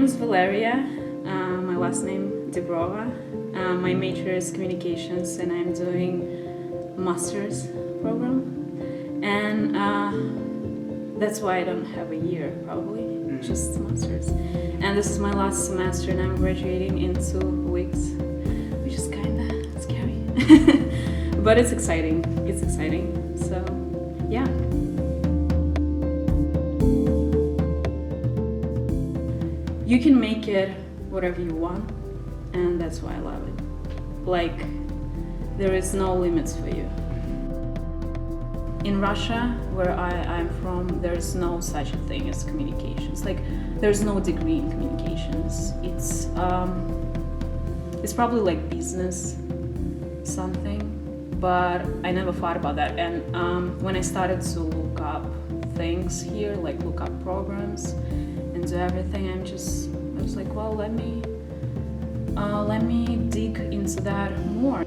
is Valeria, my last name Debrova. My major is communications and I'm doing master's program. And that's why I don't have a year probably, just master's. And this is my last semester and I'm graduating in 2 weeks, which is kinda scary. But it's exciting, so yeah. You can make it whatever you want, and that's why I love it. Like, there is no limits for you. In Russia, where I'm from, there's no such a thing as communications. Like, there's no degree in communications. It's probably like business something, but I never thought about that. And when I started to look up things here, like look up programs and do everything, I was like, well, let me dig into that more.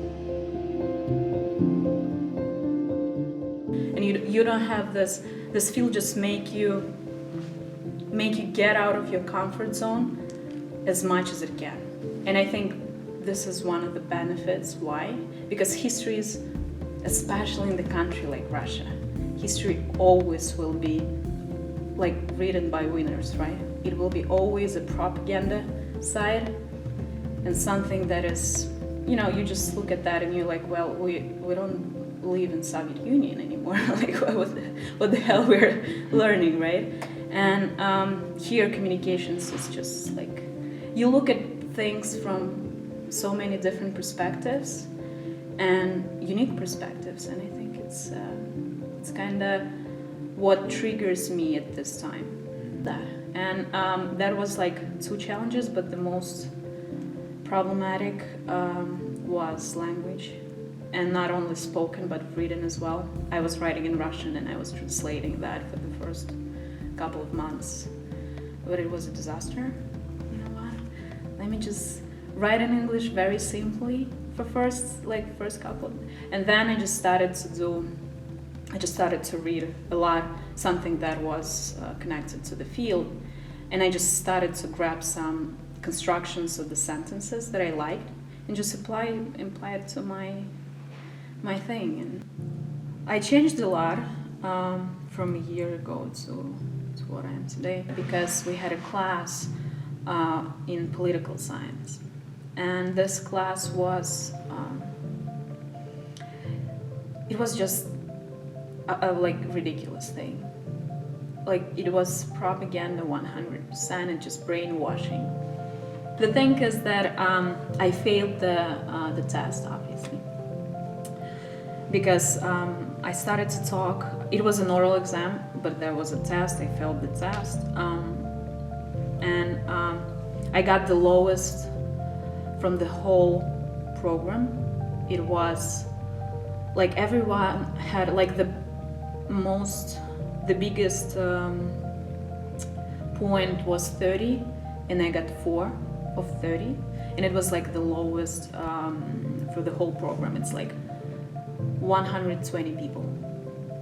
And you don't have this field just make you get out of your comfort zone as much as it can. And I think this is one of the benefits. Why? Because history is, especially in the country like Russia, history always will be like written by winners, right? It will be always a propaganda side and something that is, you just look at that and you're like, well, we don't live in Soviet Union anymore. Like what the hell we're learning, right? And here communications is just like, you look at things from so many different perspectives and unique perspectives, and I think it's kind of what triggers me at this time. That was like 2 challenges, but the most problematic was language, and not only spoken but written as well. I was writing in Russian and I was translating that for the first couple of months, but it was a disaster. You know what? Let me just write in English very simply for first couple, and then I just started to read a lot, something that was connected to the field, and I just started to grab some constructions of the sentences that I liked and just apply it to my thing. And I changed a lot from a year ago to what I am today, because we had a class in political science, and this class was it was just a like ridiculous thing. Like, it was propaganda 100% and just brainwashing. The thing is that I failed the test, obviously, because I started to talk. It was an oral exam, but there was a test. I failed the test, and I got the lowest from the whole program. It was like everyone had like the biggest point was 30, and I got 4 of 30, and it was like the lowest for the whole program. It's like 120 people,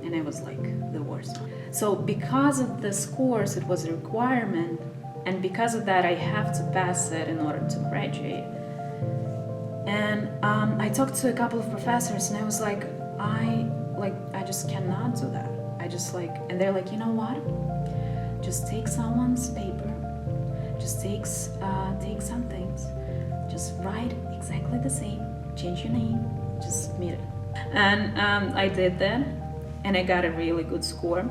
and I was like the worst. So because of this course, it was a requirement, and because of that I have to pass it in order to graduate. And I talked to a couple of professors, and I was like, I just cannot do that. And they're like, you know what? Just take someone's paper, just take some things, just write exactly the same, change your name, just submit it. And I did that, and I got a really good score.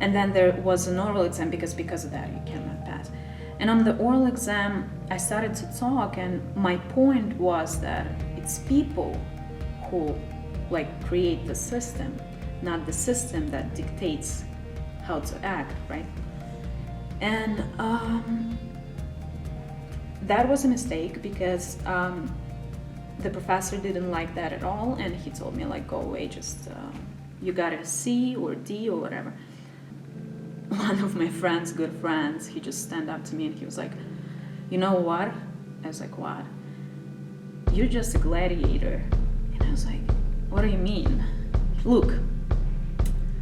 And then there was an oral exam, because of that you cannot pass. And on the oral exam, I started to talk, and my point was that it's people who like create the system, not the system that dictates how to act, right? And that was a mistake, because the professor didn't like that at all, and he told me like, go away, just you got a C or D or whatever. One of my good friends, he just stand up to me and he was like, you know what? I was like, what? You're just a gladiator. And I was like, what do you mean? Look,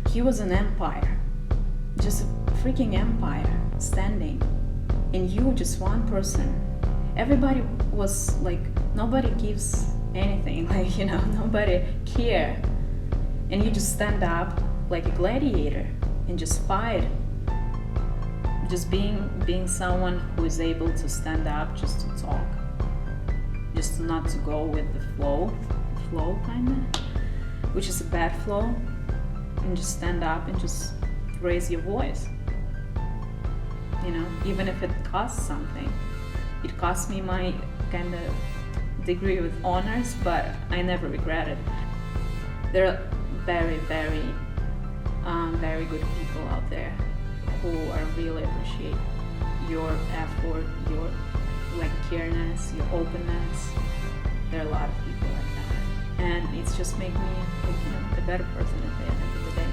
he was an empire, just a freaking empire, standing and you just one person. Everybody was like, nobody gives anything, like, you know, nobody care, and you just stand up like a gladiator and just fight. Just being someone who is able to stand up just to talk, just not to go with the flow kind of, which is a bad flow, and just stand up and just raise your voice, you know, even if it costs something. It cost me my kind of degree with honors, but I never regret it. There are very, very, very good people out there who are really appreciate your effort, your like careness, your openness. There are a lot of people like that, and it's just made me, like, you know, a better person at the end of the day.